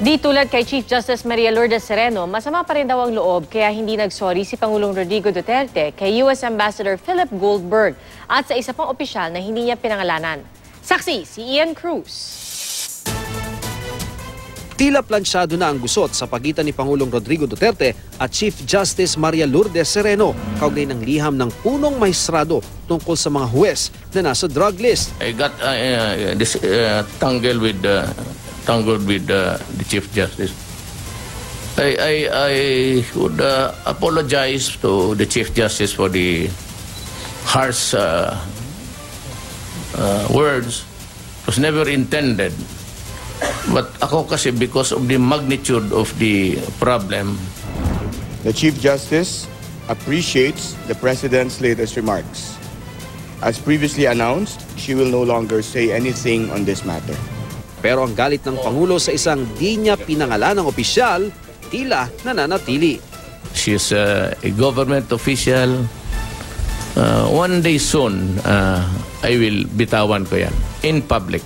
Di tulad kay Chief Justice Maria Lourdes Sereno, masama pa rin daw ang loob kaya hindi nagsorry si Pangulong Rodrigo Duterte kay US Ambassador Philip Goldberg at sa isa pang opisyal na hindi niya pinangalanan. Saksi, si Ian Cruz. Tila plansyado na ang gusot sa pagitan ni Pangulong Rodrigo Duterte at Chief Justice Maria Lourdes Sereno kaugnay ng liham ng punong mahistrado tungkol sa mga huwes na nasa drug list. I got tangled with the Chief Justice. I would apologize to the Chief Justice for the harsh words. It was never intended. But ako kasi, because of the magnitude of the problem. The Chief Justice appreciates the President's latest remarks. As previously announced, she will no longer say anything on this matter. Pero ang galit ng Pangulo sa isang di niya pinangalanang opisyal, tila nananatili. She is a government official. One day soon, I will bitawan ko yan in public.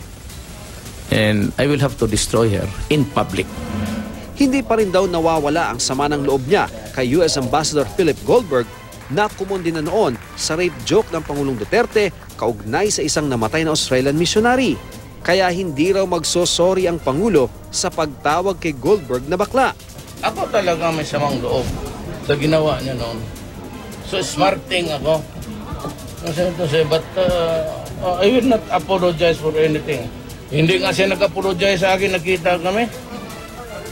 And I will have to destroy her in public. Hindi pa rin daw nawawala ang sama ng loob niya kay US Ambassador Philip Goldberg na kumundina noon sa rape joke ng Pangulong Duterte kaugnay sa isang namatay na Australian missionary. Kaya hindi raw magsosorry ang Pangulo sa pagtawag kay Goldberg na bakla. Ako talaga may samang loob sa ginawa niya noon. So smarting ako. But I will not apologize for anything. Hindi nga siya nag-apologize sa akin, nakita kami.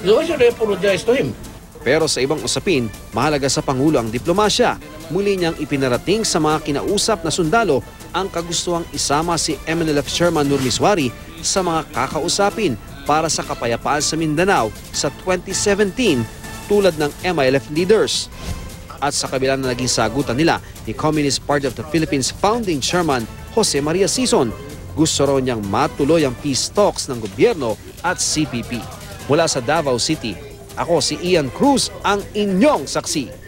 So I should apologize to him. Pero sa ibang usapin, mahalaga sa Pangulo ang diplomasya. Muli niyang ipinarating sa mga kinausap na sundalo ang kagustuhang isama si MNLF Chairman Nurmiswari sa mga kakausapin para sa kapayapaan sa Mindanao sa 2017 tulad ng MILF leaders. At sa kabila na naging sagutan nila ni Communist Party of the Philippines Founding Chairman Jose Maria Sison, gusto raw niyang matuloy ang peace talks ng gobyerno at CPP. Mula sa Davao City, ako si Ian Cruz, ang inyong saksi.